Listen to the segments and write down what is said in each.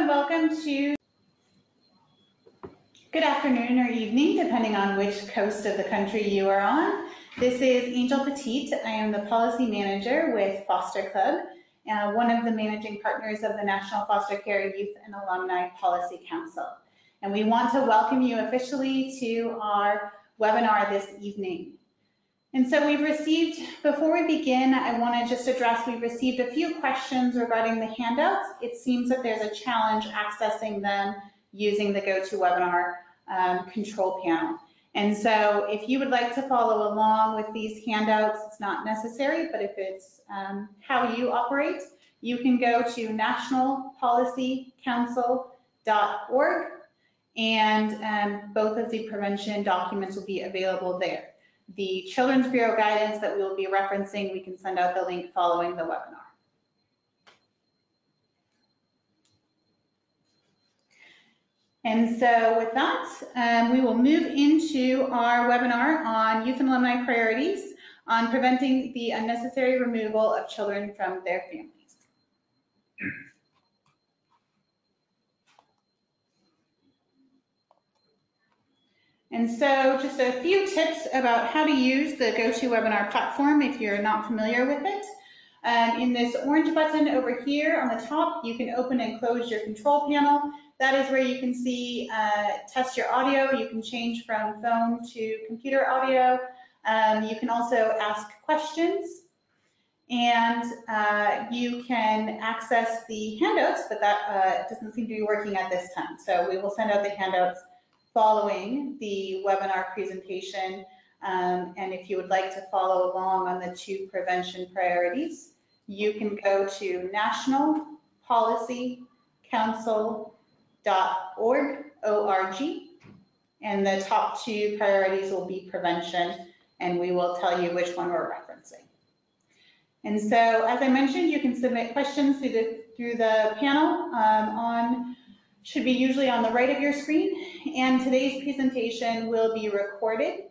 and welcome to good afternoon or evening, depending on which coast of the country you are on. This is Angel Petit. I am the policy manager with Foster Club, one of the managing partners of the National Foster Care Youth and Alumni Policy Council. And we want to welcome you officially to our webinar this evening. And so we've received, before we begin, I want to just address, we've received a few questions regarding the handouts. It seems that there's a challenge accessing them using the GoToWebinar control panel. And so if you would like to follow along with these handouts, it's not necessary, but if it's how you operate, you can go to nationalpolicycouncil.org and both of the prevention documents will be available there. The Children's Bureau guidance that we will be referencing, we can send out the link following the webinar. And so with that, we will move into our webinar on youth and alumni priorities on preventing the unnecessary removal of children from their families. And so just a few tips about how to use the GoToWebinar platform if you're not familiar with it. In this orange button over here on the top, you can open and close your control panel. That is where you can see, test your audio. You can change from phone to computer audio. You can also ask questions. And you can access the handouts, but that doesn't seem to be working at this time. So we will send out the handouts following the webinar presentation. And if you would like to follow along on the 2 prevention priorities, you can go to nationalpolicycouncil.org, and the top 2 priorities will be prevention, and we will tell you which one we're referencing. And so, as I mentioned, you can submit questions through the panel should be usually on the right of your screen, and today's presentation will be recorded.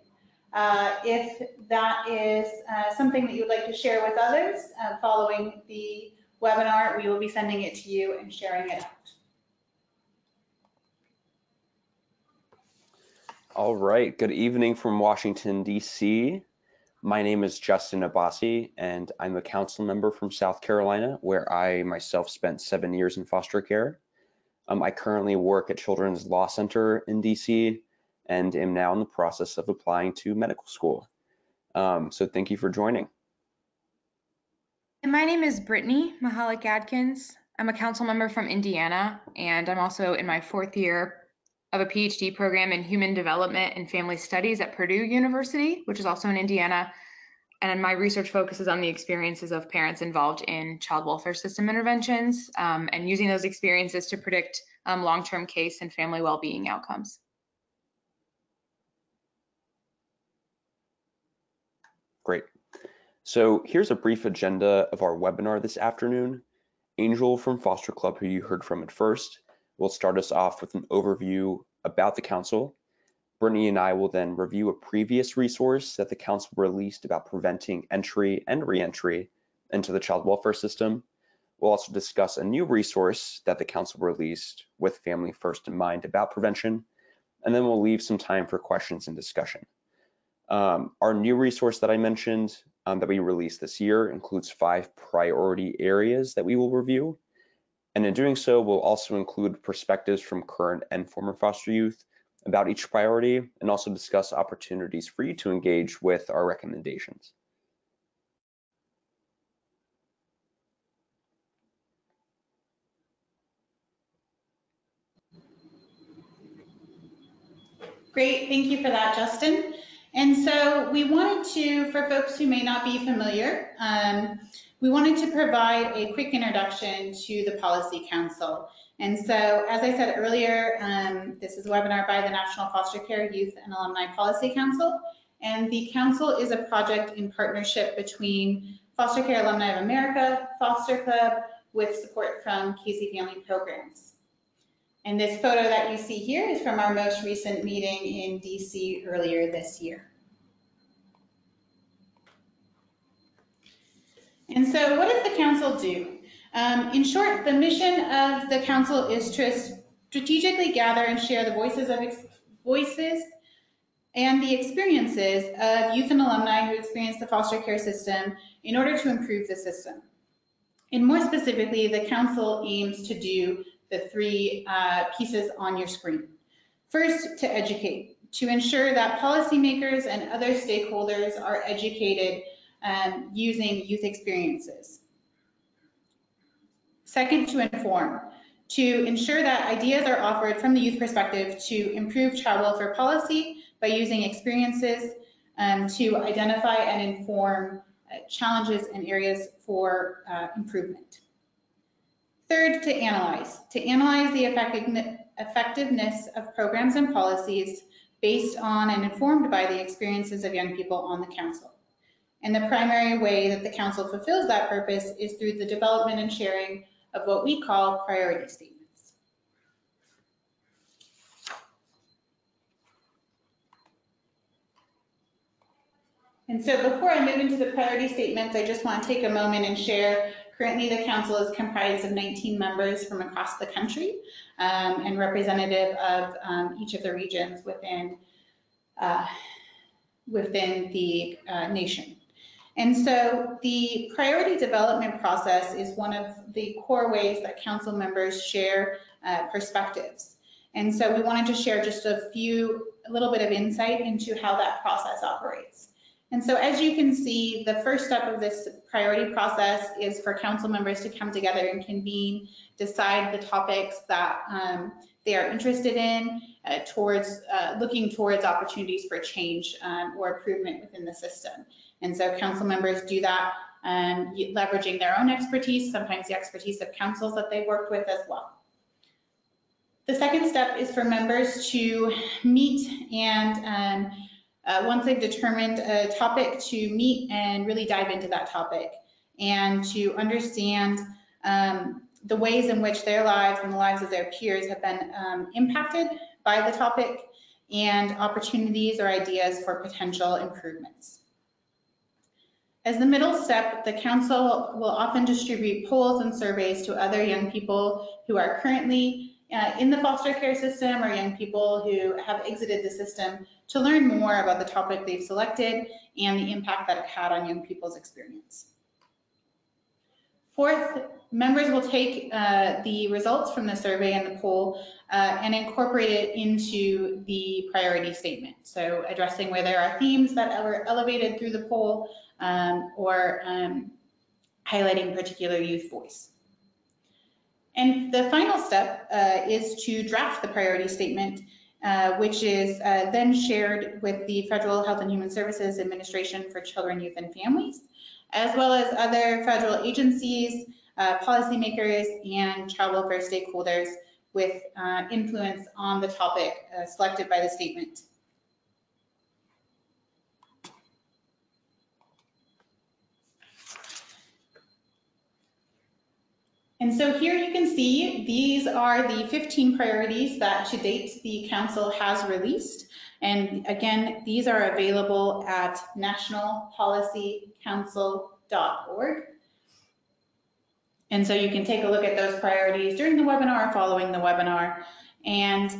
If that is something that you would like to share with others following the webinar, we will be sending it to you and sharing it out. All right, good evening from Washington, D.C. My name is Justin Abbasi, and I'm a council member from South Carolina, where I myself spent 7 years in foster care. I currently work at Children's Law Center in DC and am now in the process of applying to medical school. So thank you for joining. And my name is Brittany Mahalik-Adkins. I'm a council member from Indiana, and I'm also in my 4th year of a PhD program in human development and family studies at Purdue University, which is also in Indiana. And my research focuses on the experiences of parents involved in child welfare system interventions and using those experiences to predict long-term case and family well-being outcomes. Great. So here's a brief agenda of our webinar this afternoon. Angel from Foster Club, who you heard from at first, will start us off with an overview about the council. Brittany and I will then review a previous resource that the council released about preventing entry and re-entry into the child welfare system. We'll also discuss a new resource that the council released with Family First in mind about prevention, and then we'll leave some time for questions and discussion. Our new resource that I mentioned that we released this year includes 5 priority areas that we will review. And in doing so, we'll also include perspectives from current and former foster youth about each priority and also discuss opportunities for you to engage with our recommendations. Great, thank you for that, Justin. And so we wanted to, for folks who may not be familiar, we wanted to provide a quick introduction to the Policy Council. And so, as I said earlier, this is a webinar by the National Foster Care Youth and Alumni Policy Council. And the council is a project in partnership between Foster Care Alumni of America, Foster Club, with support from Casey Family Programs. And this photo that you see here is from our most recent meeting in DC earlier this year. And so what does the council do? In short, the mission of the council is to strategically gather and share the voices and the experiences of youth and alumni who experience the foster care system in order to improve the system. And more specifically, the council aims to do the three pieces on your screen. First, to educate, to ensure that policymakers and other stakeholders are educated using youth experiences. Second, to inform, to ensure that ideas are offered from the youth perspective to improve child welfare policy by using experiences to identify and inform challenges and areas for improvement. Third, to analyze the effectiveness of programs and policies based on and informed by the experiences of young people on the council. And the primary way that the council fulfills that purpose is through the development and sharing of what we call priority statements. And so before I move into the priority statements, I just want to take a moment and share. Currently, the council is comprised of 19 members from across the country and representative of each of the regions within the nation. And so the priority development process is one of the core ways that council members share perspectives. And so we wanted to share just a little bit of insight into how that process operates. And so as you can see, the first step of this priority process is for council members to come together and convene, decide the topics that they are interested in, looking towards opportunities for change or improvement within the system. And so council members do that leveraging their own expertise, sometimes the expertise of councils that they've worked with as well. The second step is for members to meet and once they've determined a topic, to meet and really dive into that topic and to understand the ways in which their lives and the lives of their peers have been impacted by the topic and opportunities or ideas for potential improvements. As the middle step, the council will often distribute polls and surveys to other young people who are currently in the foster care system or young people who have exited the system to learn more about the topic they've selected and the impact that it had on young people's experience. Fourth, members will take the results from the survey and the poll and incorporate it into the priority statement. So addressing where there are themes that were elevated through the poll or highlighting particular youth voice. And the final step is to draft the priority statement, which is then shared with the Federal Health and Human Services Administration for Children, Youth, and Families, as well as other federal agencies, policymakers, and child welfare stakeholders with influence on the topic selected by the statement. And so here you can see these are the 15 priorities that to date the council has released. And again, these are available at nationalpolicycouncil.org. And so you can take a look at those priorities during the webinar or following the webinar. And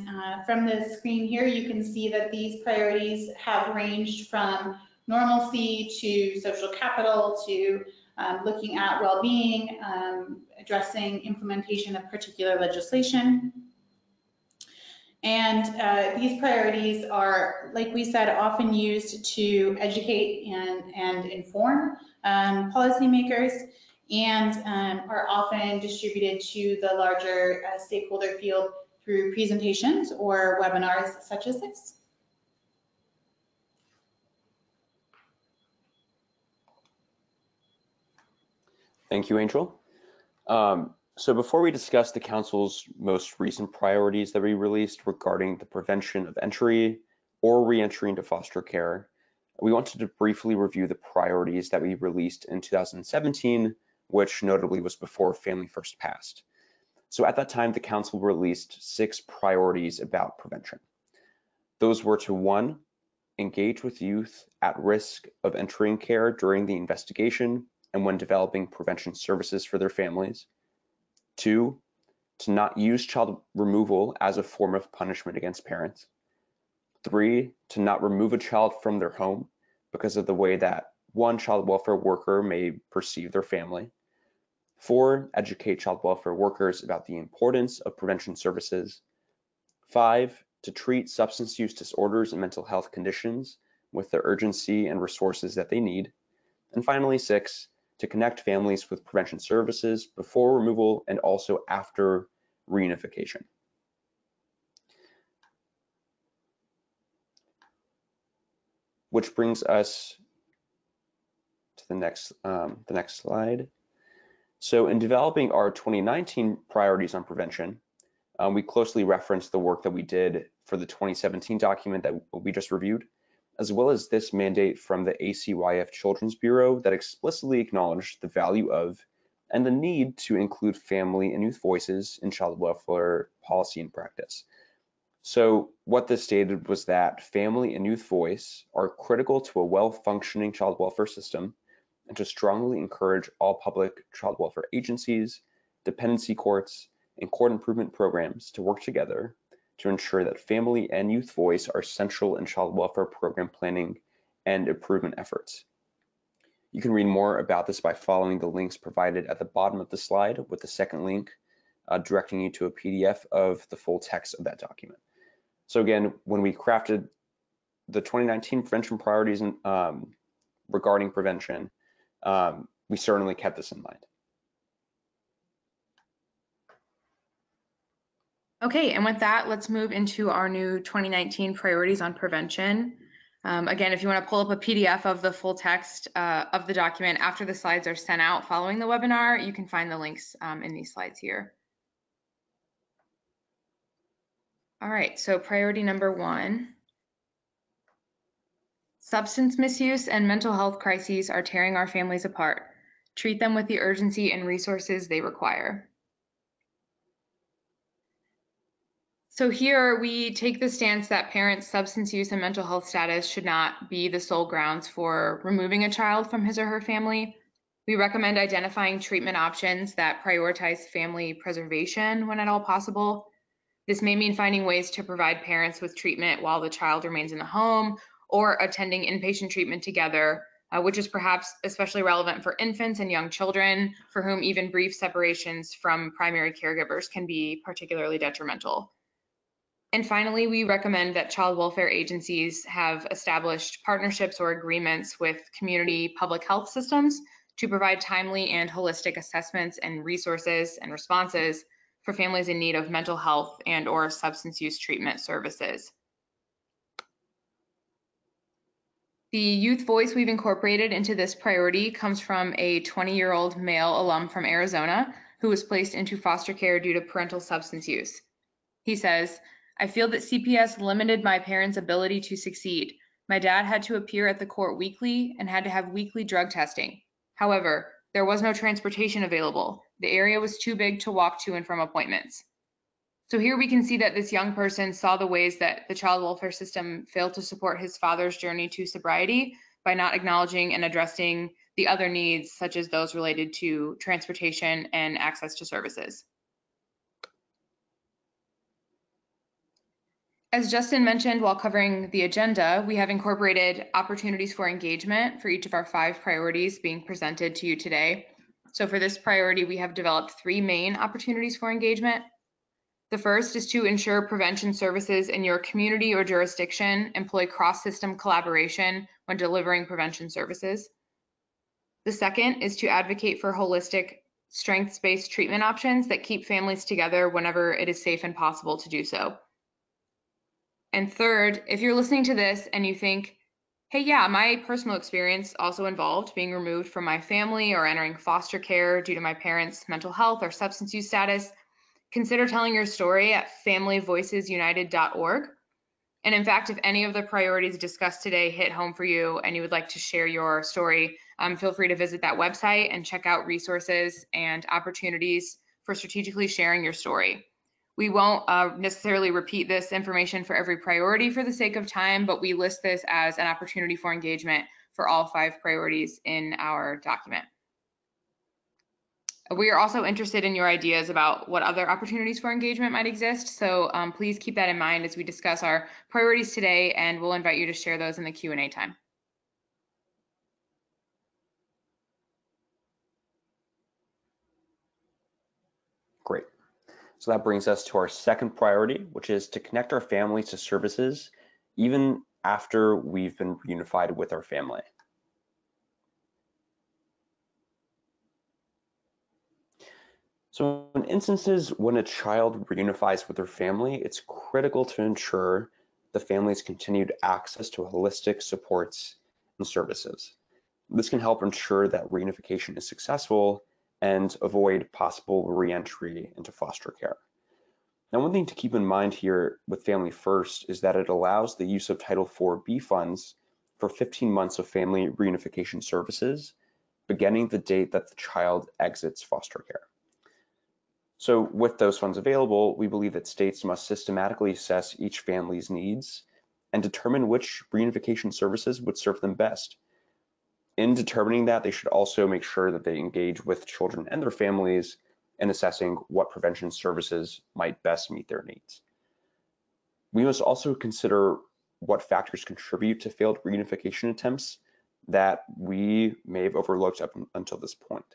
from the screen here, you can see that these priorities have ranged from normalcy to social capital to looking at well-being, addressing implementation of particular legislation. And these priorities are, like we said, often used to educate and inform policymakers and are often distributed to the larger stakeholder field through presentations or webinars such as this. Thank you, Angel. So before we discuss the council's most recent priorities that we released regarding the prevention of entry or re-entry into foster care, we wanted to briefly review the priorities that we released in 2017, which notably was before Family First passed. So at that time, the council released 6 priorities about prevention. Those were to 1, engage with youth at risk of entering care during the investigation and when developing prevention services for their families. 2, to not use child removal as a form of punishment against parents. 3, to not remove a child from their home because of the way that one child welfare worker may perceive their family. 4, educate child welfare workers about the importance of prevention services. 5, to treat substance use disorders and mental health conditions with the urgency and resources that they need. And finally, 6, to connect families with prevention services before removal and also after reunification. Which brings us to the next slide. So in developing our 2019 priorities on prevention, we closely referenced the work that we did for the 2017 document that we just reviewed, as well as this mandate from the ACYF Children's Bureau that explicitly acknowledged the value of and the need to include family and youth voices in child welfare policy and practice. So what this stated was that family and youth voice are critical to a well-functioning child welfare system, and to strongly encourage all public child welfare agencies, dependency courts, and court improvement programs to work together to ensure that family and youth voice are central in child welfare program planning and improvement efforts. You can read more about this by following the links provided at the bottom of the slide, with the second link directing you to a PDF of the full text of that document. So again, when we crafted the 2019 prevention priorities regarding prevention, we certainly kept this in mind. Okay, and with that, let's move into our new 2019 priorities on prevention. Again, if you want to pull up a PDF of the full text of the document after the slides are sent out following the webinar, you can find the links in these slides here. All right, so priority number 1. Substance misuse and mental health crises are tearing our families apart. Treat them with the urgency and resources they require. So here we take the stance that parents' substance use and mental health status should not be the sole grounds for removing a child from his or her family. We recommend identifying treatment options that prioritize family preservation when at all possible. This may mean finding ways to provide parents with treatment while the child remains in the home, or attending inpatient treatment together, which is perhaps especially relevant for infants and young children, for whom even brief separations from primary caregivers can be particularly detrimental. And finally, we recommend that child welfare agencies have established partnerships or agreements with community public health systems to provide timely and holistic assessments and resources and responses for families in need of mental health and or substance use treatment services. The youth voice we've incorporated into this priority comes from a 20-year-old male alum from Arizona who was placed into foster care due to parental substance use. He says, "I feel that CPS limited my parents' ability to succeed. My dad had to appear at the court weekly and had to have weekly drug testing. However, there was no transportation available. The area was too big to walk to and from appointments." So here we can see that this young person saw the ways that the child welfare system failed to support his father's journey to sobriety by not acknowledging and addressing the other needs, such as those related to transportation and access to services. As Justin mentioned while covering the agenda, we have incorporated opportunities for engagement for each of our 5 priorities being presented to you today. So for this priority, we have developed 3 main opportunities for engagement. The first is to ensure prevention services in your community or jurisdiction employ cross-system collaboration when delivering prevention services. The second is to advocate for holistic, strengths-based treatment options that keep families together whenever it is safe and possible to do so. And third, if you're listening to this and you think, hey, yeah, my personal experience also involved being removed from my family or entering foster care due to my parents' mental health or substance use status, consider telling your story at familyvoicesunited.org. And in fact, if any of the priorities discussed today hit home for you and you would like to share your story, feel free to visit that website and check out resources and opportunities for strategically sharing your story. We won't necessarily repeat this information for every priority for the sake of time, but we list this as an opportunity for engagement for all 5 priorities in our document. We are also interested in your ideas about what other opportunities for engagement might exist, so please keep that in mind as we discuss our priorities today, and we'll invite you to share those in the Q&A time. Great. So that brings us to our second priority, which is to connect our families to services even after we've been reunified with our family. So in instances when a child reunifies with their family, it's critical to ensure the family's continued access to holistic supports and services. This can help ensure that reunification is successful and avoid possible re-entry into foster care. Now, one thing to keep in mind here with Family First is that it allows the use of Title IV-B funds for 15 months of family reunification services, beginning the date that the child exits foster care. So with those funds available, we believe that states must systematically assess each family's needs and determine which reunification services would serve them best. In determining that, they should also make sure that they engage with children and their families in assessing what prevention services might best meet their needs. We must also consider what factors contribute to failed reunification attempts that we may have overlooked up until this point.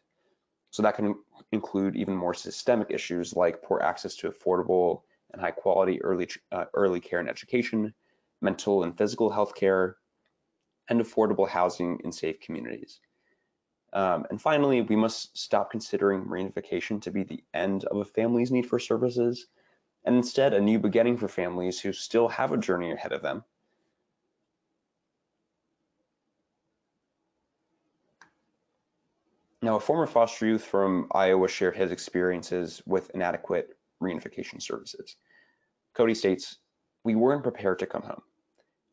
So that can include even more systemic issues like poor access to affordable and high quality early care and education, mental and physical health care, and affordable housing in safe communities. And finally, we must stop considering reunification to be the end of a family's need for services, and instead a new beginning for families who still have a journey ahead of them. Now, a former foster youth from Iowa shared his experiences with inadequate reunification services. Cody states, "We weren't prepared to come home.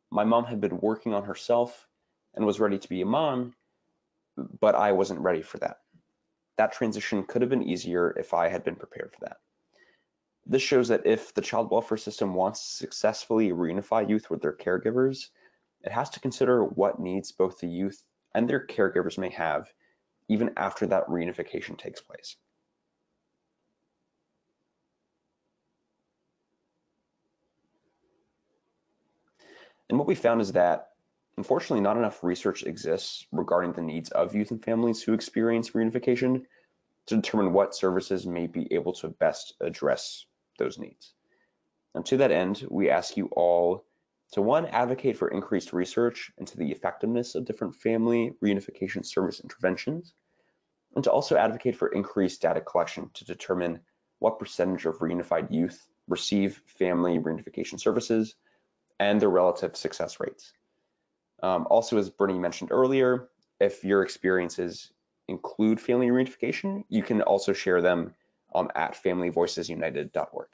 My mom had been working on herself and was ready to be a mom, but I wasn't ready for that. That transition could have been easier if I had been prepared for that." This shows that if the child welfare system wants to successfully reunify youth with their caregivers, it has to consider what needs both the youth and their caregivers may have even after that reunification takes place. And what we found is that, unfortunately, not enough research exists regarding the needs of youth and families who experience reunification to determine what services may be able to best address those needs. And to that end, we ask you all to, one, advocate for increased research into the effectiveness of different family reunification service interventions, and to also advocate for increased data collection to determine what percentage of reunified youth receive family reunification services and their relative success rates. Also, as Brittany mentioned earlier, if your experiences include family reunification, you can also share them at familyvoicesunited.org.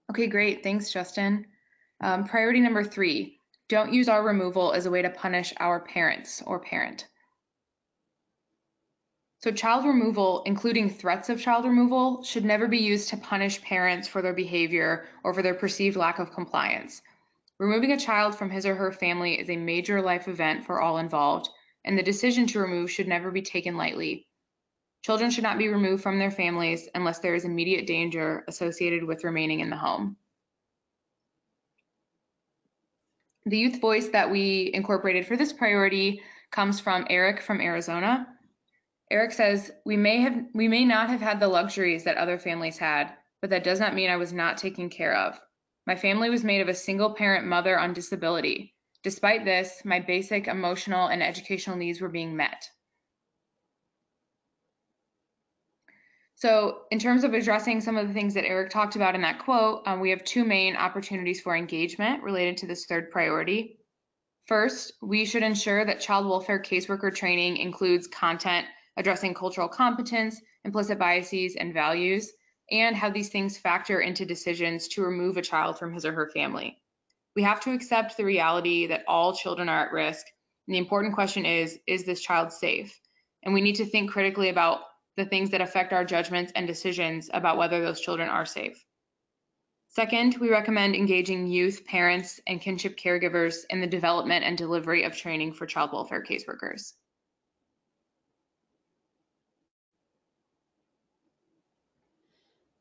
Okay, great. Thanks, Justin. Priority number 3, don't use our removal as a way to punish our parents or parent. So child removal, including threats of child removal, should never be used to punish parents for their behavior or for their perceived lack of compliance. Removing a child from his or her family is a major life event for all involved, and the decision to remove should never be taken lightly. Children should not be removed from their families unless there is immediate danger associated with remaining in the home. The youth voice that we incorporated for this priority comes from Eric from Arizona. Eric says, we may not have had the luxuries that other families had, but that does not mean I was not taken care of. My family was made of a single parent mother on disability. Despite this, my basic emotional and educational needs were being met. So in terms of addressing some of the things that Eric talked about in that quote, we have 2 main opportunities for engagement related to this third priority. First, we should ensure that child welfare caseworker training includes content addressing cultural competence, implicit biases, and values, and how these things factor into decisions to remove a child from his or her family. We have to accept the reality that all children are at risk, and the important question is this child safe? And we need to think critically about the things that affect our judgments and decisions about whether those children are safe. Second, we recommend engaging youth, parents, and kinship caregivers in the development and delivery of training for child welfare caseworkers.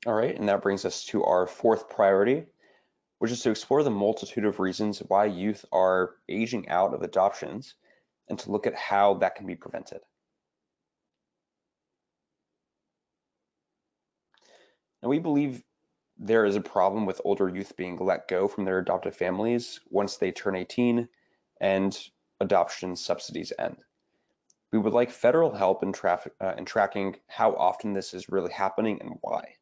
All right, and that brings us to our fourth priority, which is to explore the multitude of reasons why youth are aging out of adoptions and to look at how that can be prevented. And we believe there is a problem with older youth being let go from their adoptive families once they turn 18 and adoption subsidies end. We would like federal help in tracking how often this is really happening and why.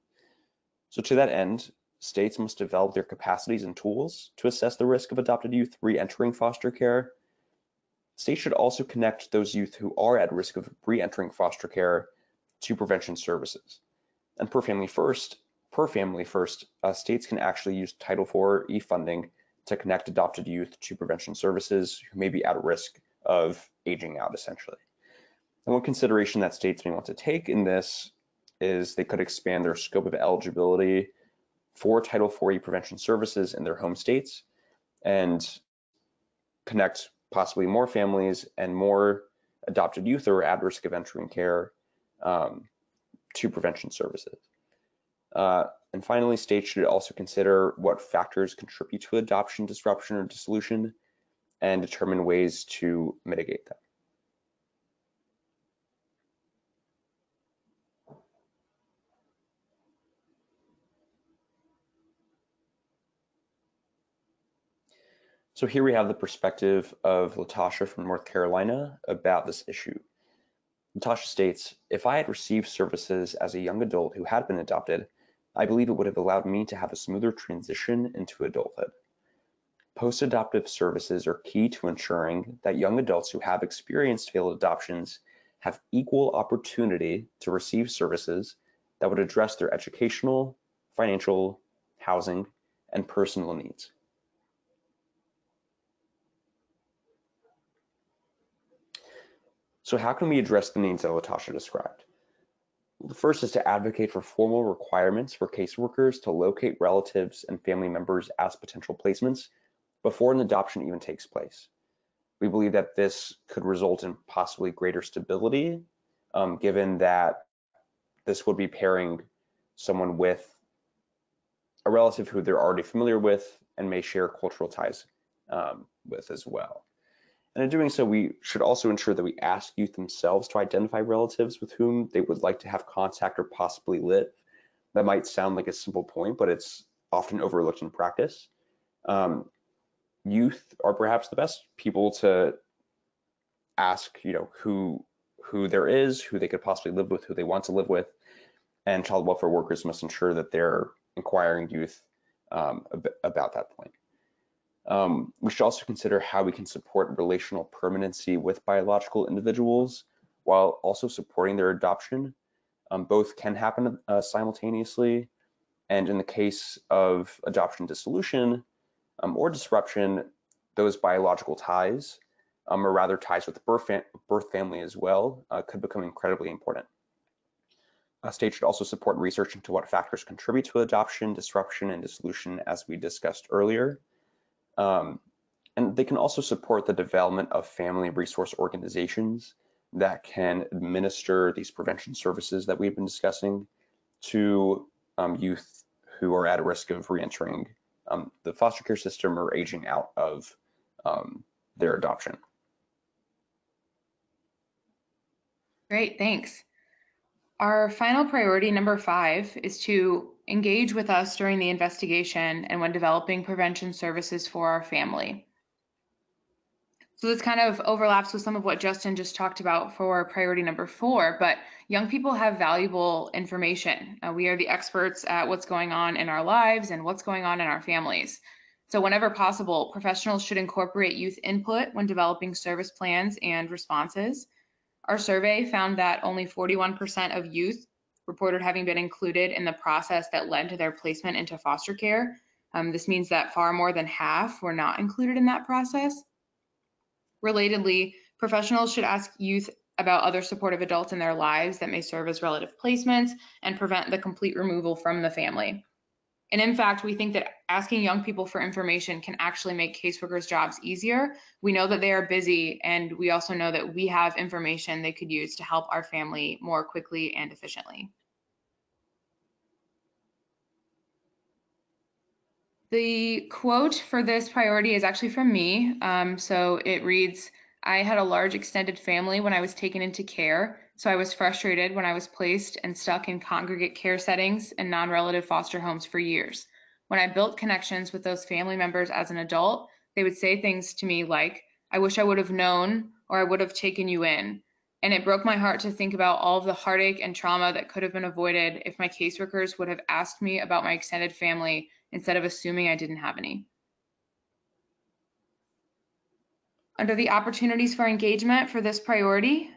So to that end, states must develop their capacities and tools to assess the risk of adopted youth re-entering foster care. States should also connect those youth who are at risk of re-entering foster care to prevention services. And per family first, states can actually use Title IV e-funding to connect adopted youth to prevention services who may be at risk of aging out, essentially. And one consideration that states may want to take in this is they could expand their scope of eligibility for Title IV prevention services in their home states and connect possibly more families and more adopted youth who are at risk of entering care to prevention services. And finally, states should also consider what factors contribute to adoption disruption or dissolution and determine ways to mitigate them. So here we have the perspective of Latasha from North Carolina about this issue. Latasha states, "If I had received services as a young adult who had been adopted, I believe it would have allowed me to have a smoother transition into adulthood. Post-adoptive services are key to ensuring that young adults who have experienced failed adoptions have equal opportunity to receive services that would address their educational, financial, housing, and personal needs." So how can we address the needs that Latasha described? The first is to advocate for formal requirements for caseworkers to locate relatives and family members as potential placements before an adoption even takes place. We believe that this could result in possibly greater stability, given that this would be pairing someone with a relative who they're already familiar with and may share cultural ties with as well. And in doing so, we should also ensure that we ask youth themselves to identify relatives with whom they would like to have contact or possibly live. That might sound like a simple point, but it's often overlooked in practice. Youth are perhaps the best people to ask, who there is, who they could possibly live with, who they want to live with, and child welfare workers must ensure that they're inquiring youth about that point. We should also consider how we can support relational permanency with biological individuals while also supporting their adoption. Both can happen simultaneously, and in the case of adoption dissolution or disruption, those biological ties, or rather ties with the birth family as well, could become incredibly important. States should also support research into what factors contribute to adoption, disruption, and dissolution, as we discussed earlier. And they can also support the development of family resource organizations that can administer these prevention services that we've been discussing to youth who are at risk of reentering the foster care system or aging out of their adoption. Great, thanks. Our final priority, number 5, is to engage with us during the investigation and when developing prevention services for our family. So this kind of overlaps with some of what Justin just talked about for priority number 4, but young people have valuable information. We are the experts at what's going on in our lives and what's going on in our families. So whenever possible, professionals should incorporate youth input when developing service plans and responses. Our survey found that only 41% of youth reported having been included in the process that led to their placement into foster care. This means that far more than half were not included in that process. Relatedly, professionals should ask youth about other supportive adults in their lives that may serve as relative placements and prevent the complete removal from the family. And in fact, we think that asking young people for information can actually make caseworkers' jobs easier. We know that they are busy, and we also know that we have information they could use to help our family more quickly and efficiently. The quote for this priority is actually from me. So it reads, "I had a large extended family when I was taken into care, so I was frustrated when I was placed and stuck in congregate care settings and non-relative foster homes for years. When I built connections with those family members as an adult, they would say things to me like, 'I wish I would have known,' or 'I would have taken you in.' And it broke my heart to think about all of the heartache and trauma that could have been avoided if my caseworkers would have asked me about my extended family instead of assuming I didn't have any." Under the opportunities for engagement for this priority,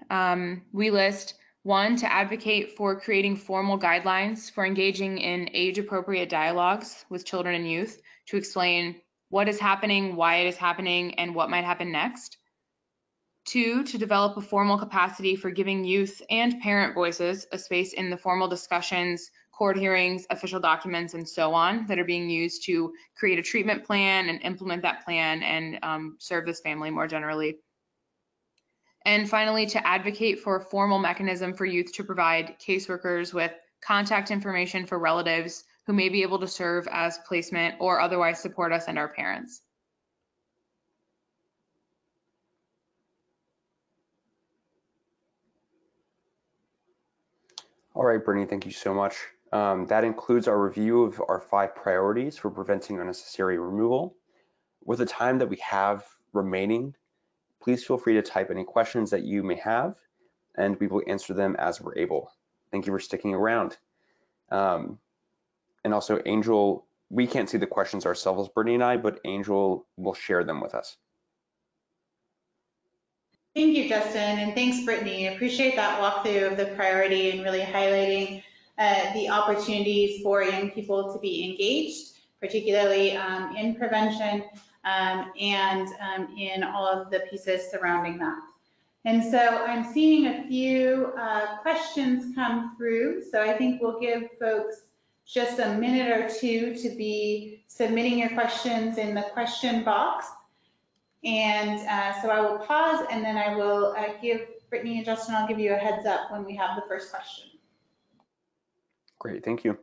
we list 1, to advocate for creating formal guidelines for engaging in age-appropriate dialogues with children and youth to explain what is happening, why it is happening, and what might happen next. 2, to develop a formal capacity for giving youth and parent voices a space in the formal discussions, court hearings, official documents, and so on that are being used to create a treatment plan and implement that plan and serve this family more generally. And finally, to advocate for a formal mechanism for youth to provide caseworkers with contact information for relatives who may be able to serve as placement or otherwise support us and our parents. All right, Brittany, thank you so much. That includes our review of our 5 priorities for preventing unnecessary removal. With the time that we have remaining, please feel free to type any questions that you may have, and we will answer them as we're able. Thank you for sticking around. And also, Angel, we can't see the questions ourselves, Brittany and I, but Angel will share them with us. Thank you, Justin, and thanks, Brittany. I appreciate that walkthrough of the priority and really highlighting the opportunities for young people to be engaged, particularly in prevention and in all of the pieces surrounding that. And so I'm seeing a few questions come through, so I think we'll give folks just a minute or two to be submitting your questions in the question box. And so I will pause, and then I will give Brittany and Justin, I'll give you a heads up when we have the first question. Great, thank you.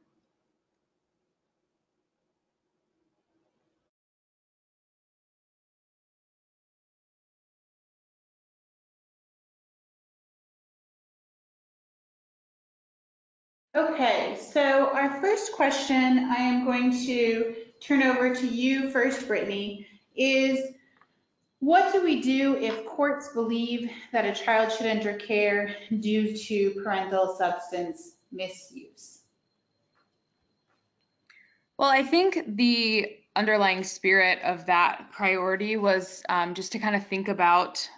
Okay, so our first question I am going to turn over to you first, Brittany, is what do we do if courts believe that a child should enter care due to parental substance misuse? Well, I think the underlying spirit of that priority was just to kind of think about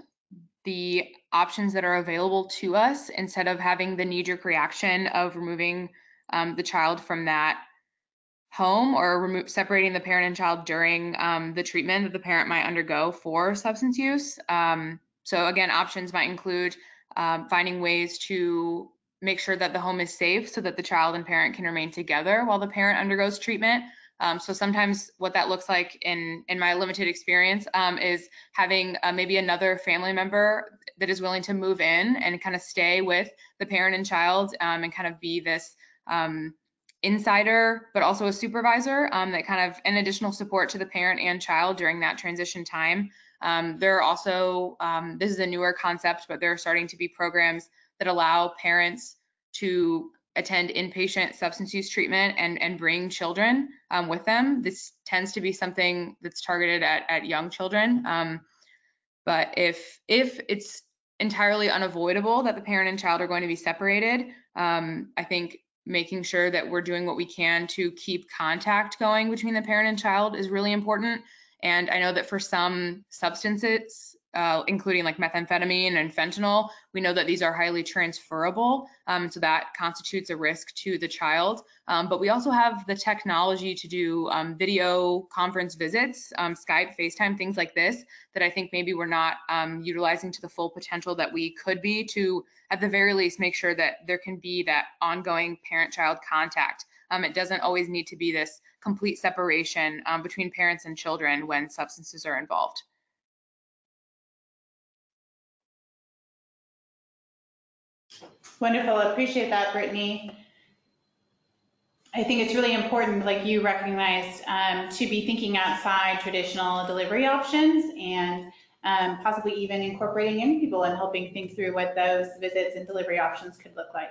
the options that are available to us instead of having the knee-jerk reaction of removing the child from that home or separating the parent and child during the treatment that the parent might undergo for substance use. So again, options might include finding ways to make sure that the home is safe so that the child and parent can remain together while the parent undergoes treatment. So sometimes what that looks like in my limited experience is having maybe another family member that is willing to move in and kind of stay with the parent and child and kind of be this insider, but also a supervisor that kind of an additional support to the parent and child during that transition time. There are also, this is a newer concept, but there are starting to be programs that allow parents to attend inpatient substance use treatment and bring children with them. This tends to be something that's targeted at young children. But if it's entirely unavoidable that the parent and child are going to be separated, I think making sure that we're doing what we can to keep contact going between the parent and child is really important. And I know that for some substances, including like methamphetamine and fentanyl, we know that these are highly transferable. So that constitutes a risk to the child. But we also have the technology to do video conference visits, Skype, FaceTime, things like this, that I think maybe we're not utilizing to the full potential that we could be to, at the very least, make sure that there can be that ongoing parent-child contact It doesn't always need to be this complete separation between parents and children when substances are involved. Wonderful. Appreciate that, Brittany. I think it's really important, like you recognized, to be thinking outside traditional delivery options and possibly even incorporating young people and helping think through what those visits and delivery options could look like.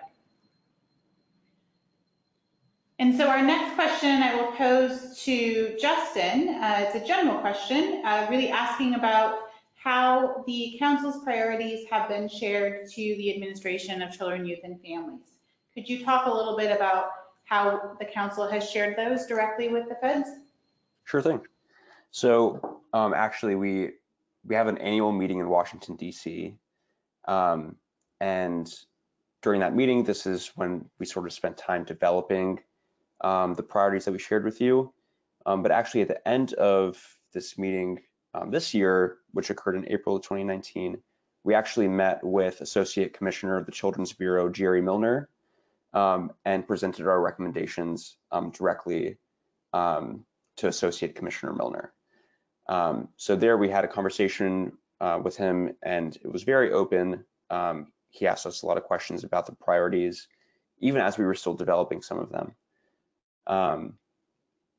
And so our next question I will pose to Justin. It's a general question, really asking about how the council's priorities have been shared to the administration of children, youth, and families. Could you talk a little bit about how the council has shared those directly with the feds? Sure thing. So actually, we have an annual meeting in Washington, D.C. And during that meeting, this is when we sort of spent time developing the priorities that we shared with you. But actually, at the end of this meeting this year, which occurred in April of 2019, we actually met with Associate Commissioner of the Children's Bureau, Jerry Milner, and presented our recommendations directly to Associate Commissioner Milner. So there we had a conversation with him, and it was very open. He asked us a lot of questions about the priorities, even as we were still developing some of them.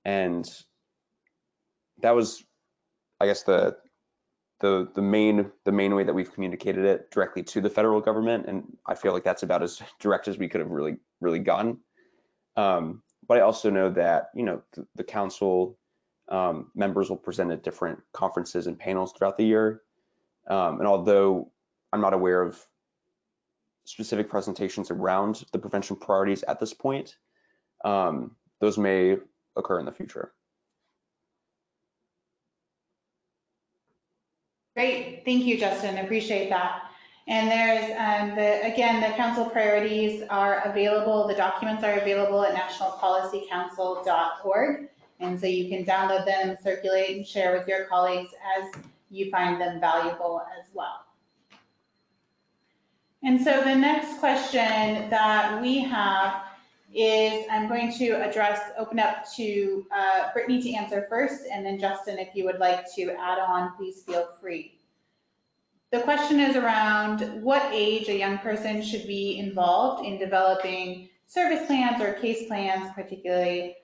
And that was, I guess, the main way that we've communicated it directly to the federal government, and I feel like that's about as direct as we could have really gotten. But I also know that the council members will present at different conferences and panels throughout the year, and although I'm not aware of specific presentations around the prevention priorities at this point, those may occur in the future. Great, thank you, Justin, appreciate that. And there's, again, the council priorities are available, the documents are available at nationalpolicycouncil.org. And so you can download them, circulate, and share with your colleagues as you find them valuable as well. And so the next question that we have is, I'm going to open up to Brittany to answer first, and then Justin, if you would like to add on, please feel free. The question is around what age a young person should be involved in developing service plans or case plans, particularly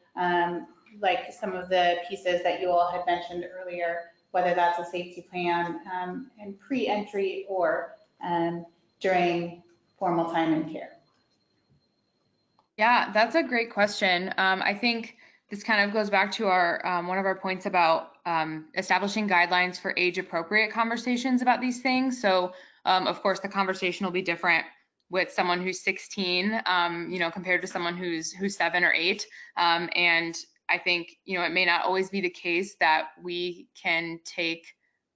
like some of the pieces that you all had mentioned earlier, whether that's a safety plan and pre-entry or during formal time in care. Yeah, that's a great question. I think this kind of goes back to our one of our points about establishing guidelines for age-appropriate conversations about these things. So, of course, the conversation will be different with someone who's 16, compared to someone who's 7 or 8. And I think, it may not always be the case that we can take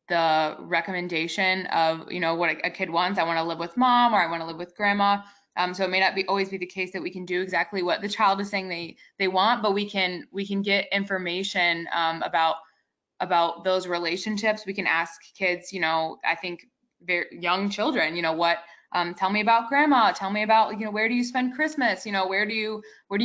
the recommendation of, what a kid wants. I want to live with mom, or I want to live with grandma. So it may not always be the case that we can do exactly what the child is saying they want, but we can get information about those relationships. We can ask kids, I think very young children, tell me about grandma, tell me about, where do you spend Christmas, where do you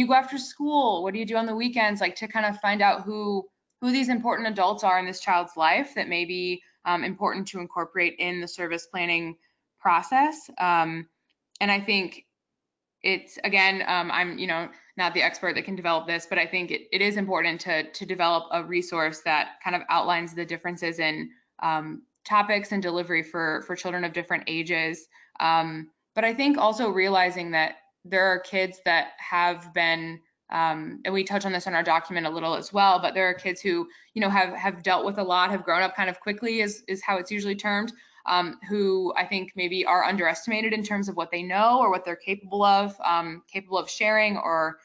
go after school, what do you do on the weekends, like to kind of find out who these important adults are in this child's life that may be important to incorporate in the service planning process. And I think it's, again, I'm, not the expert that can develop this, but I think it is important to develop a resource that kind of outlines the differences in topics and delivery for children of different ages. But I think also realizing that there are kids that have been, and we touch on this in our document a little as well, but there are kids who, have dealt with a lot, have grown up kind of quickly is how it's usually termed, who I think maybe are underestimated in terms of what they know or what they're capable of sharing or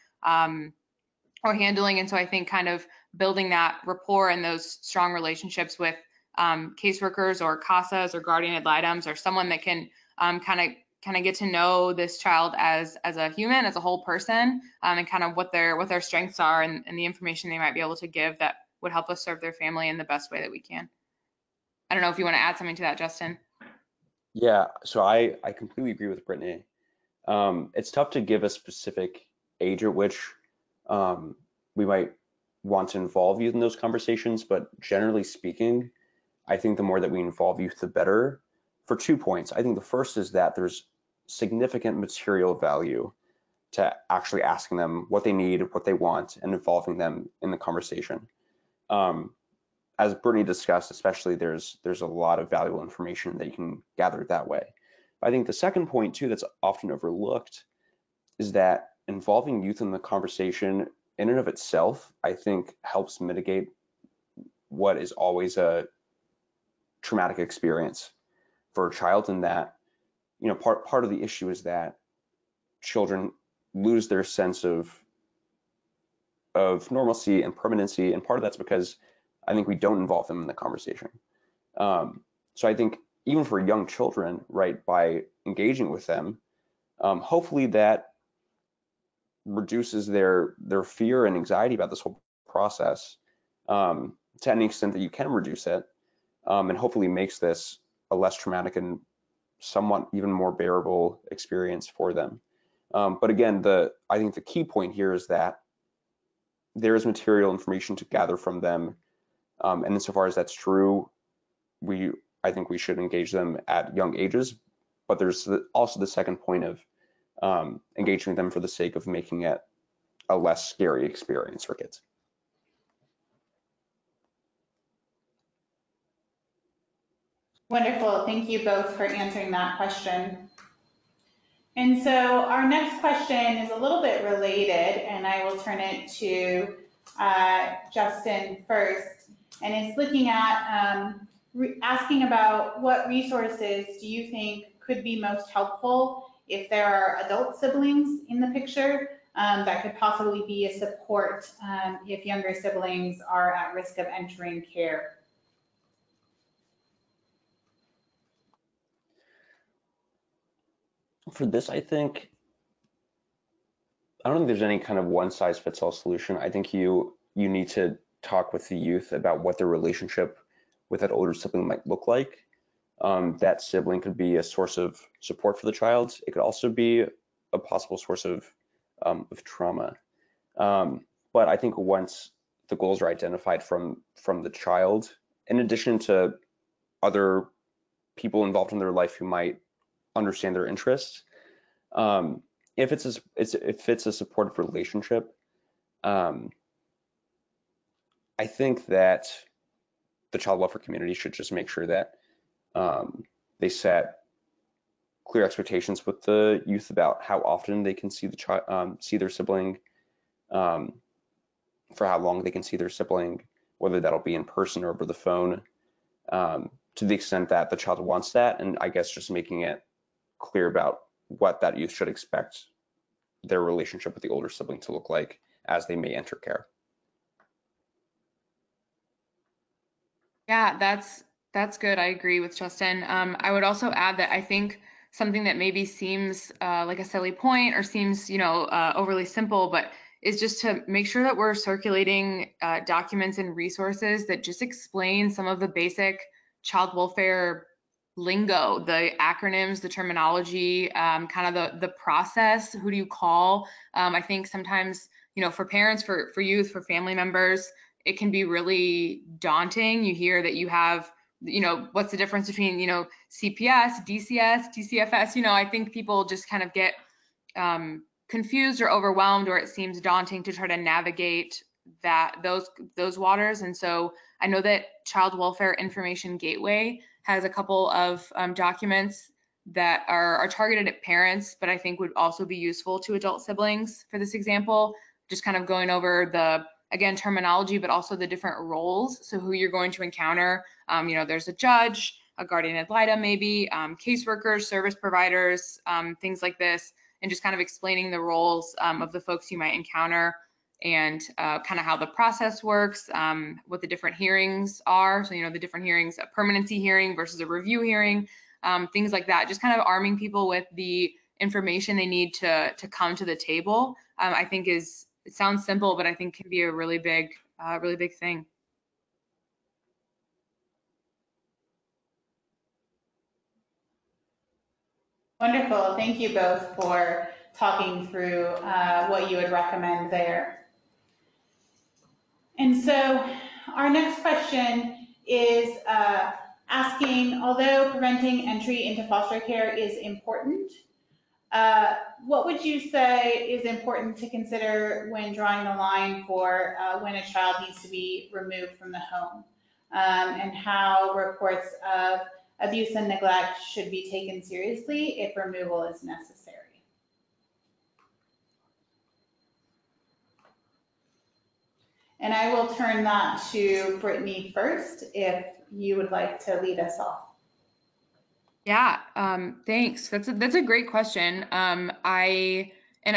handling. And so I think kind of building that rapport and those strong relationships with caseworkers or CASAs or guardian ad litems or someone that can kind of get to know this child as a human, as a whole person, and kind of what their strengths are and the information they might be able to give that would help us serve their family in the best way that we can. I don't know if you want to add something to that, Justin. Yeah, so I completely agree with Brittany. It's tough to give a specific age at which we might want to involve youth in those conversations, but generally speaking, I think the more that we involve youth, the better, for 2 points. I think the first is that there's significant material value to actually asking them what they need, what they want, and involving them in the conversation. As Brittany discussed, especially, there's a lot of valuable information that you can gather that way. I think the second point too that's often overlooked is that involving youth in the conversation in and of itself, I think, helps mitigate what is always a traumatic experience for a child, in that, you know, part of the issue is that children lose their sense of normalcy and permanency, and part of that's because I think we don't involve them in the conversation. So I think even for young children, right, by engaging with them, hopefully that reduces their fear and anxiety about this whole process, to any extent that you can reduce it, and hopefully makes this a less traumatic and somewhat even more bearable experience for them. But again, I think the key point here is that there is material information to gather from them, and insofar as that's true, I think we should engage them at young ages. But there's also the second point of engaging them for the sake of making it a less scary experience for kids. Wonderful. Thank you both for answering that question. And so our next question is a little bit related, and I will turn it to Justin first. And it's looking at asking about what resources do you think could be most helpful if there are adult siblings in the picture, that could possibly be a support if younger siblings are at risk of entering care. For this, I don't think there's any kind of one size fits all solution. I think you need to talk with the youth about what their relationship with that older sibling might look like. That sibling could be a source of support for the child. It could also be a possible source of trauma. But I think once the goals are identified from the child, in addition to other people involved in their life who might understand their interests, if it's a supportive relationship, I think that the child welfare community should just make sure that they set clear expectations with the youth about how often they can see see their sibling, for how long they can see their sibling, whether that'll be in person or over the phone, to the extent that the child wants that, and I guess just making it clear about what that youth should expect their relationship with the older sibling to look like as they may enter care. Yeah, that's good. I agree with Justin. I would also add that I think something that maybe seems like a silly point or seems, overly simple, but is just to make sure that we're circulating documents and resources that just explain some of the basic child welfare lingo, the acronyms, the terminology, kind of the process. Who do you call? I think sometimes, for parents, for youth, for family members, it can be really daunting. You hear that you have, what's the difference between, CPS, DCS, DCFS? I think people just kind of get confused or overwhelmed, or it seems daunting to try to navigate those waters. And so I know that Child Welfare Information Gateway has a couple of documents that are targeted at parents, but I think would also be useful to adult siblings for this example, just kind of going over again, terminology, but also the different roles. So who you're going to encounter, there's a judge, a guardian ad litem, maybe caseworkers, service providers, things like this, and just kind of explaining the roles of the folks you might encounter, and kind of how the process works, what the different hearings are. So, the different hearings, a permanency hearing versus a review hearing, things like that, just kind of arming people with the information they need to come to the table. I think it sounds simple, but I think can be a really big thing. Wonderful. Thank you both for talking through what you would recommend there. And so our next question is asking, although preventing entry into foster care is important, what would you say is important to consider when drawing the line for when a child needs to be removed from the home, and how reports of abuse and neglect should be taken seriously if removal is necessary? And I will turn that to Brittany first, if you would like to lead us off. Yeah, thanks. That's a great question. And a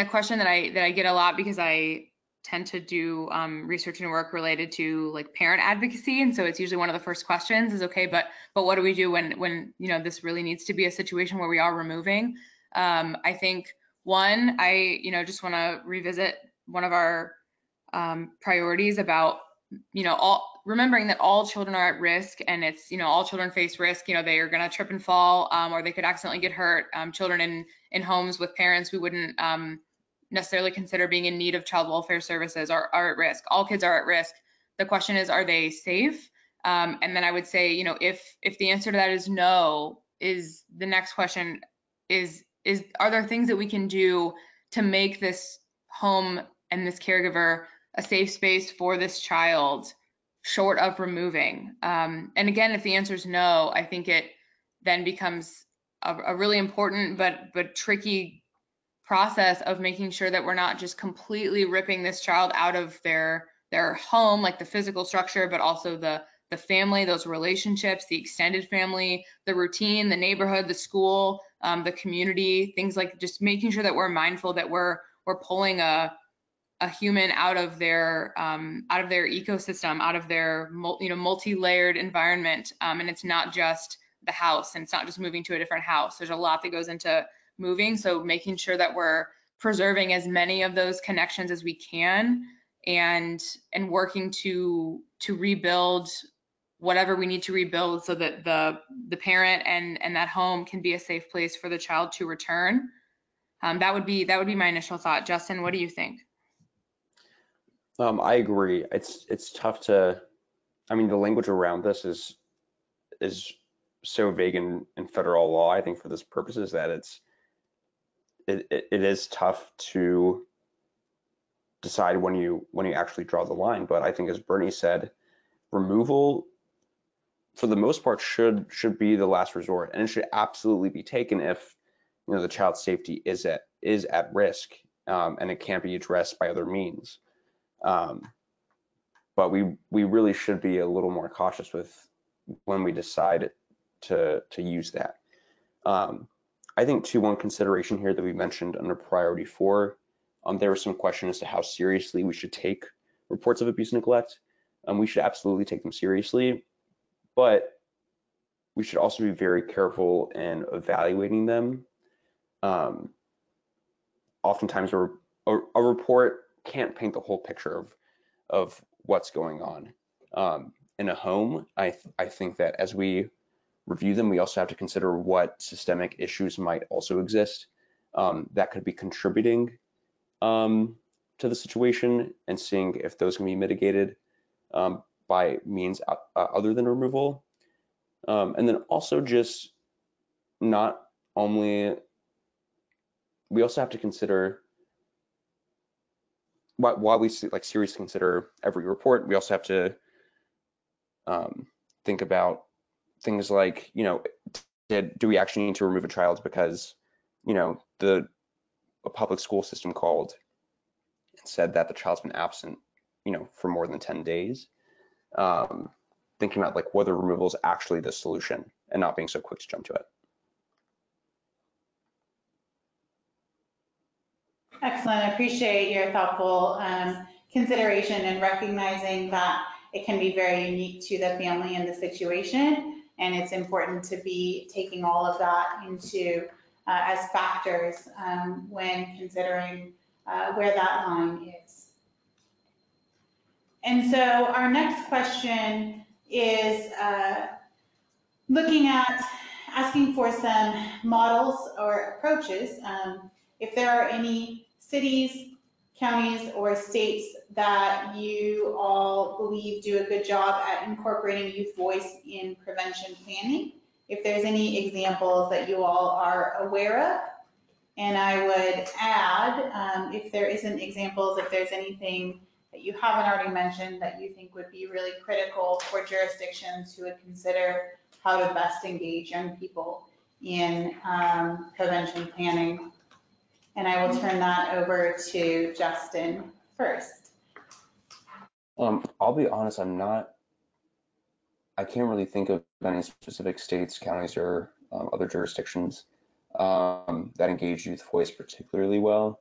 question that I get a lot because I tend to do research and work related to like parent advocacy, and so it's usually one of the first questions is, okay, but what do we do when this really needs to be a situation where we are removing? I think one, I just want to revisit one of our priorities about remembering that all children are at risk, and it's all children face risk. They are going to trip and fall, or they could accidentally get hurt. Children in homes with parents we wouldn't necessarily consider being in need of child welfare services are at risk. All kids are at risk. The question is, are they safe? And then I would say, if the answer to that is no, is the next question is are there things that we can do to make this home and this caregiver a safe space for this child, short of removing? And again, if the answer is no, I think it then becomes a really important but tricky process of making sure that we're not just completely ripping this child out of their home, like the physical structure, but also the family, those relationships, the extended family, the routine, the neighborhood, the school, the community, things like just making sure that we're mindful that we're pulling a human out of their ecosystem, out of their multi-layered environment, and it's not just the house, and it's not just moving to a different house. There's a lot that goes into moving, so making sure that we're preserving as many of those connections as we can, and working to rebuild whatever we need to rebuild so that the parent and that home can be a safe place for the child to return. That would be my initial thought. Justin, what do you think? I agree. It's tough to, the language around this is so vague in federal law, I think, for this purposes, that it is tough to decide when you actually draw the line. But I think, as Brittany said, removal for the most part should be the last resort, and it should absolutely be taken if the child's safety is at risk, and it can't be addressed by other means. But we really should be a little more cautious with when we decide to use that. I think too, one consideration here that we mentioned under priority 4, there was some question as to how seriously we should take reports of abuse and neglect. We should absolutely take them seriously, but we should also be very careful in evaluating them. Oftentimes a report can't paint the whole picture of what's going on. In a home, I think that as we review them, we also have to consider what systemic issues might also exist that could be contributing to the situation, and seeing if those can be mitigated by means other than removal. And then also just not only, we also have to consider, while we seriously consider every report, we also have to think about things like, do we actually need to remove a child because, a public school system called and said that the child's been absent, for more than 10 days. Thinking about whether removal is actually the solution and not being so quick to jump to it. Excellent. I appreciate your thoughtful consideration and recognizing that it can be very unique to the family and the situation, and it's important to be taking all of that into as factors when considering where that line is. And so our next question is looking at asking for some models or approaches. If there are any cities, counties or states that you all believe do a good job at incorporating youth voice in prevention planning. If there's any examples that you all are aware of. And I would add, if there isn't examples, if there's anything that you haven't already mentioned that you think would be really critical for jurisdictions who would consider how to best engage young people in prevention planning. And I will turn that over to Justin first. I'll be honest, I can't really think of any specific states, counties, or other jurisdictions that engage youth voice particularly well.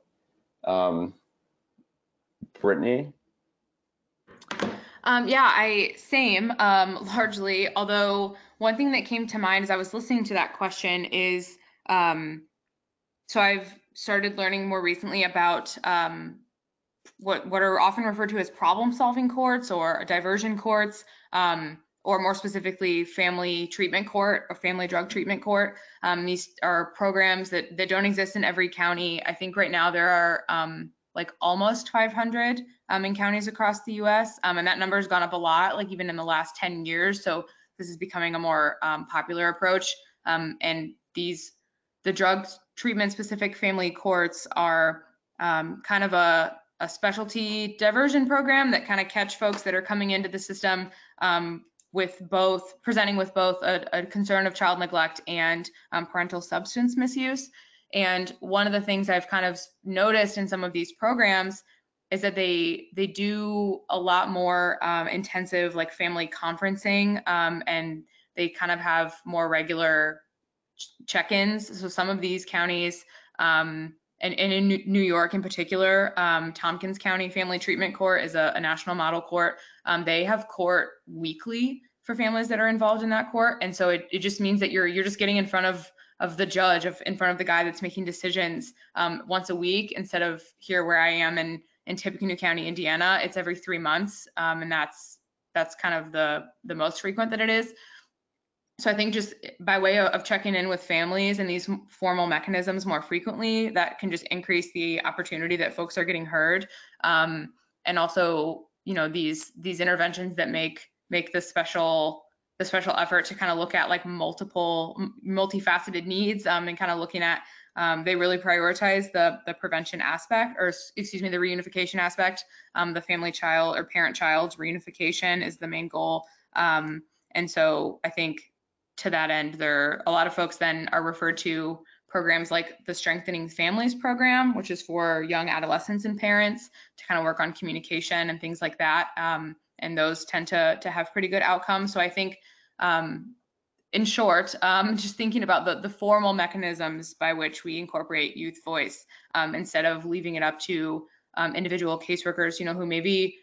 Brittany? Yeah, same, largely, although one thing that came to mind as I was listening to that question is, so I've started learning more recently about what are often referred to as problem-solving courts or diversion courts, or more specifically, family treatment court or family drug treatment court. These are programs that don't exist in every county. I think right now there are like almost 500 in counties across the US, and that number has gone up a lot, like even in the last 10 years. So this is becoming a more popular approach. And the drug treatment specific family courts are kind of a specialty diversion program that kind of catch folks that are coming into the system presenting with both a concern of child neglect and parental substance misuse. And one of the things I've kind of noticed in some of these programs is that they do a lot more intensive like family conferencing, and they kind of have more regular check-ins. So some of these counties, and in New York in particular, Tompkins County Family Treatment Court is a national model court. They have court weekly for families that are involved in that court. And so it just means that you're just getting in front of the judge, in front of the guy that's making decisions once a week, instead of here where I am in Tippecanoe County, Indiana, it's every 3 months. And that's kind of the most frequent that it is. So I think just by way of checking in with families and these formal mechanisms more frequently, that can just increase the opportunity that folks are getting heard. And also, these interventions that make the special effort to kind of look at like multifaceted needs, and kind of looking at, they really prioritize the prevention aspect, or excuse me, the reunification aspect. The family child or parent child's reunification is the main goal. And so I think to that end, a lot of folks then are referred to programs like the Strengthening Families program, which is for young adolescents and parents to kind of work on communication and things like that. And those tend to have pretty good outcomes. So I think, in short, just thinking about the formal mechanisms by which we incorporate youth voice, instead of leaving it up to individual caseworkers, who maybe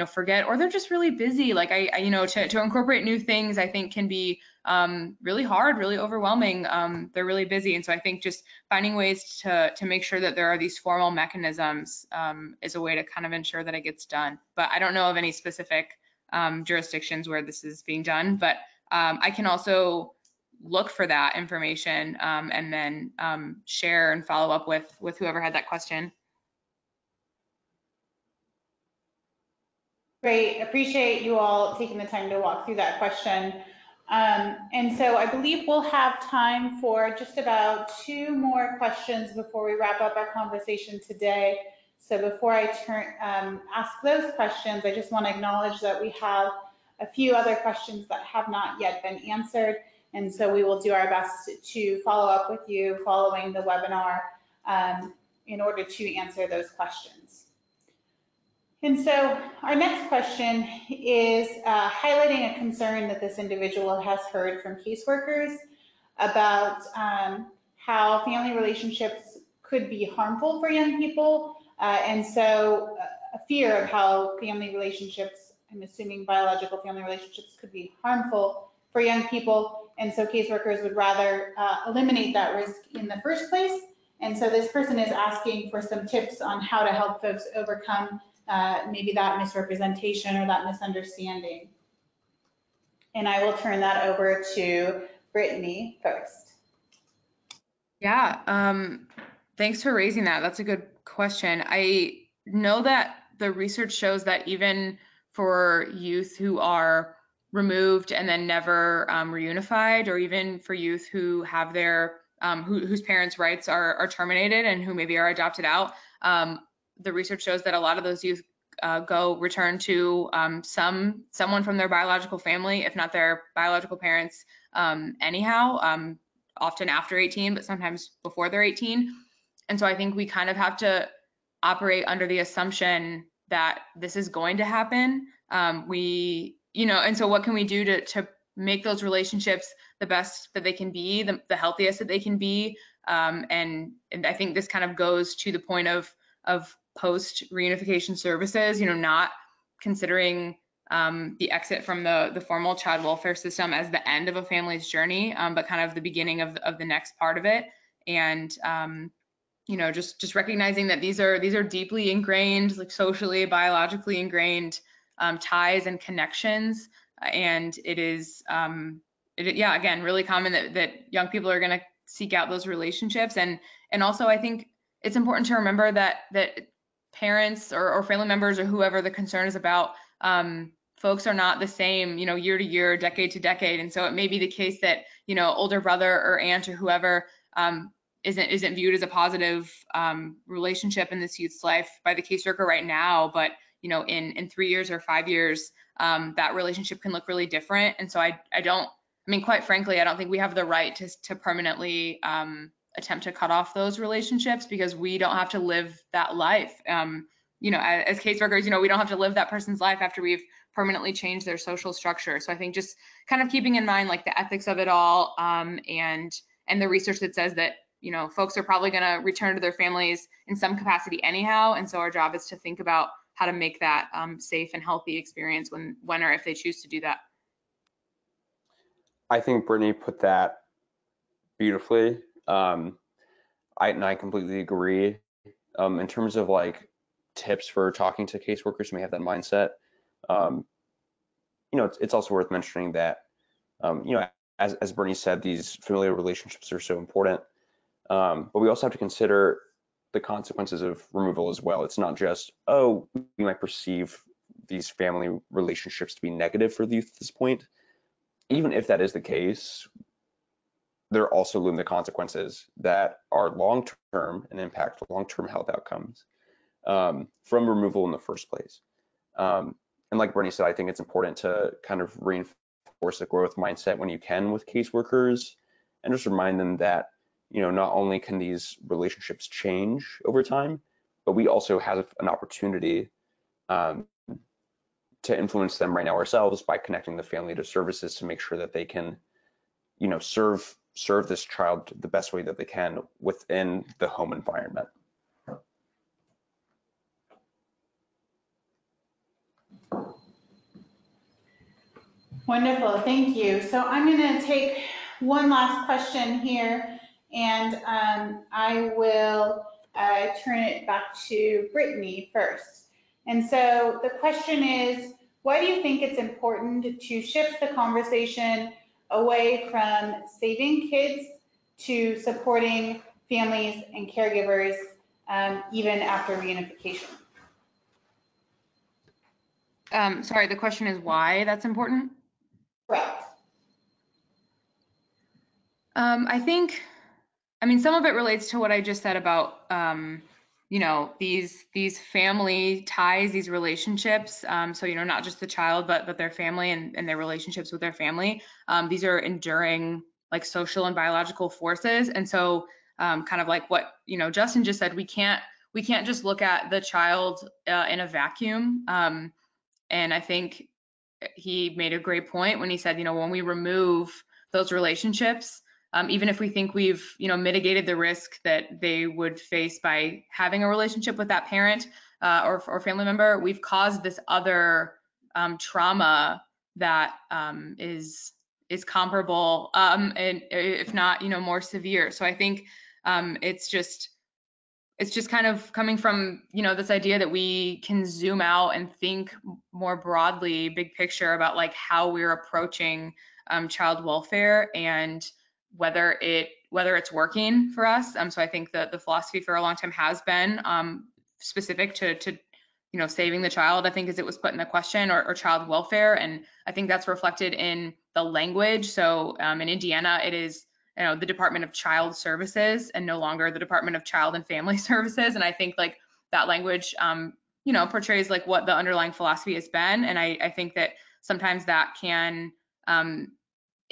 forget, or they're just really busy. Like to incorporate new things, I think can be really hard, really overwhelming. They're really busy. And so I think just finding ways to make sure that there are these formal mechanisms is a way to kind of ensure that it gets done. But I don't know of any specific jurisdictions where this is being done, but I can also look for that information and then share and follow up with whoever had that question. Great, appreciate you all taking the time to walk through that question. And so I believe we'll have time for just about 2 more questions before we wrap up our conversation today. So before I ask those questions, I just want to acknowledge that we have a few other questions that have not yet been answered. And so we will do our best to follow up with you following the webinar in order to answer those questions. And so our next question is highlighting a concern that this individual has heard from caseworkers about how family relationships could be harmful for young people. And so a fear of how family relationships, I'm assuming biological family relationships, could be harmful for young people. And so caseworkers would rather eliminate that risk in the first place. And so this person is asking for some tips on how to help folks overcome maybe that misrepresentation or that misunderstanding. And I will turn that over to Brittany first. Yeah, Thanks for raising that. That's a good question. I know that the research shows that even for youth who are removed and then never reunified, or even for youth who have their whose parents' rights are terminated and who maybe are adopted out, the research shows that a lot of those youth return to someone from their biological family, if not their biological parents, anyhow, often after 18, but sometimes before they're 18. And so I think we kind of have to operate under the assumption that this is going to happen. And so what can we do to make those relationships the best that they can be, the healthiest that they can be? And I think this kind of goes to the point of post-reunification services, not considering the exit from the formal child welfare system as the end of a family's journey, but kind of the beginning of the next part of it. And just recognizing that these are deeply ingrained, like socially, biologically ingrained ties and connections, and it is again really common that young people are going to seek out those relationships, and also I think it's important to remember that parents or family members or whoever the concern is about, folks are not the same, year to year, decade to decade, and so it may be the case that older brother or aunt or whoever isn't viewed as a positive relationship in this youth's life by the caseworker right now, but in 3 years or 5 years, that relationship can look really different. And so quite frankly, I don't think we have the right to permanently attempt to cut off those relationships, because we don't have to live that life. As caseworkers, we don't have to live that person's life after we've permanently changed their social structure. So I think just kind of keeping in mind like the ethics of it all, and the research that says that folks are probably going to return to their families in some capacity anyhow. And so our job is to think about how to make that safe and healthy experience when or if they choose to do that. I think Brittany put that beautifully. I completely agree. In terms of like tips for talking to caseworkers who may have that mindset, it's also worth mentioning that, as Brittany said, these familial relationships are so important. But we also have to consider the consequences of removal as well. It's not just, we might perceive these family relationships to be negative for the youth at this point. Even if that is the case, there also loom the consequences that are long-term and impact long-term health outcomes from removal in the first place. And like Brittany said, I think it's important to kind of reinforce a growth mindset when you can with caseworkers, and just remind them that not only can these relationships change over time, but we also have an opportunity to influence them right now ourselves by connecting the family to services to make sure that they can, serve this child the best way that they can within the home environment. Wonderful, thank you. So I'm going to take one last question here, and I will turn it back to Brittany first. And so the question is, why do you think it's important to shift the conversation away from saving kids to supporting families and caregivers even after reunification? Sorry, the question is why that's important? Correct. I think, some of it relates to what I just said about, these family ties, these relationships. So, not just the child, but their family and their relationships with their family. These are enduring, like, social and biological forces. And so, kind of like what, Justin just said, we can't just look at the child in a vacuum. And I think he made a great point when he said, when we remove those relationships, even if we think we've, mitigated the risk that they would face by having a relationship with that parent or family member, we've caused this other trauma that is comparable, and if not, more severe. So I think it's just kind of coming from, this idea that we can zoom out and think more broadly, big picture, about like how we're approaching child welfare, and whether it's working for us. So I think that the philosophy for a long time has been specific to saving the child, I think, as it was put in the question, or child welfare. And I think that's reflected in the language. So in Indiana, it is the Department of Child Services and no longer the Department of Child and Family Services. And I think like that language portrays like what the underlying philosophy has been. And I think that sometimes that can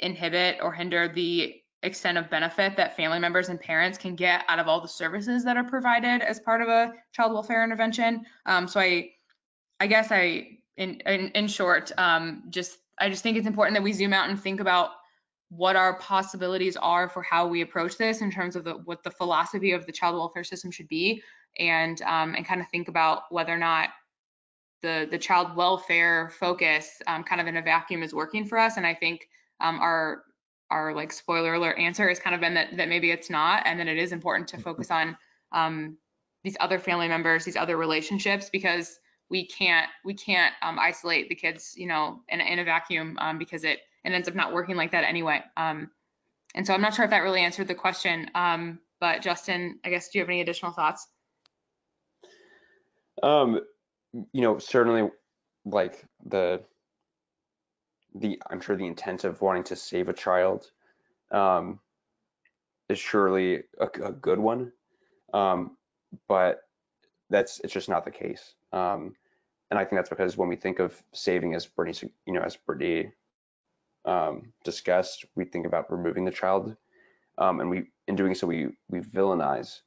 inhibit or hinder the extent of benefit that family members and parents can get out of all the services that are provided as part of a child welfare intervention. So I guess in short, I just think it's important that we zoom out and think about what our possibilities are for how we approach this in terms of what the philosophy of the child welfare system should be, and kind of think about whether or not the child welfare focus kind of in a vacuum is working for us. And I think our like spoiler alert answer has kind of been that maybe it's not, and that it is important to focus on these other family members, these other relationships, because we can't isolate the kids, in a vacuum, because it ends up not working like that anyway. And so I'm not sure if that really answered the question, but Justin, I guess, do you have any additional thoughts? Certainly, like I'm sure the intent of wanting to save a child is surely a good one, but it's just not the case. And I think that's because when we think of saving, as Brittany discussed, we think about removing the child, and in doing so we villainize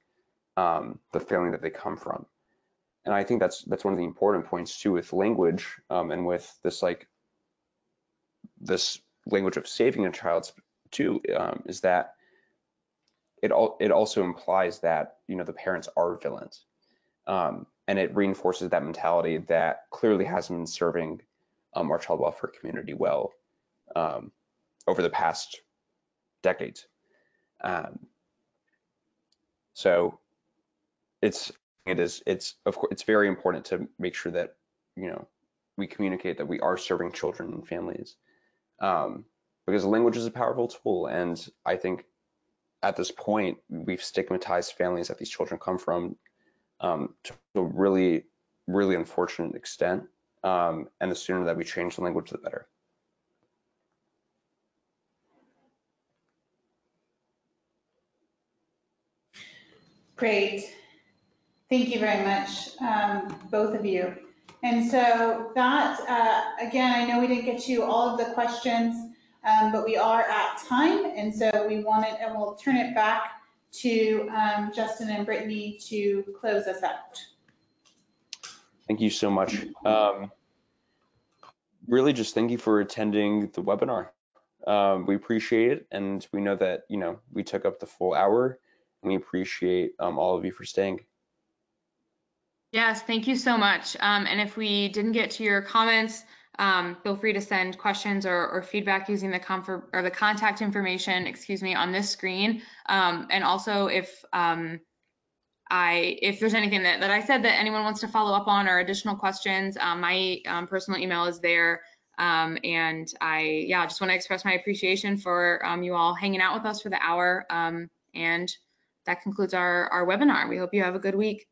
the family that they come from. And I think that's one of the important points too with language, and with this language of saving a child too, is that it also implies that the parents are villains, and it reinforces that mentality that clearly hasn't been serving our child welfare community well over the past decades. So it's of course it's very important to make sure that we communicate that we are serving children and families, because language is a powerful tool. And I think at this point we've stigmatized families that these children come from to a really, really unfortunate extent, and the sooner that we change the language, the better. Great. Thank you very much, both of you. And so that, again, I know we didn't get to all of the questions, but we are at time. And so we'll turn it back to Justin and Brittany to close us out. Thank you so much. Really just thank you for attending the webinar. We appreciate it, and we know that we took up the full hour, and we appreciate all of you for staying. Yes, thank you so much. And if we didn't get to your comments, feel free to send questions or feedback using the contact information, on this screen. And also, if there's anything that I said that anyone wants to follow up on or additional questions, my personal email is there. And I just want to express my appreciation for you all hanging out with us for the hour. And that concludes our webinar. We hope you have a good week.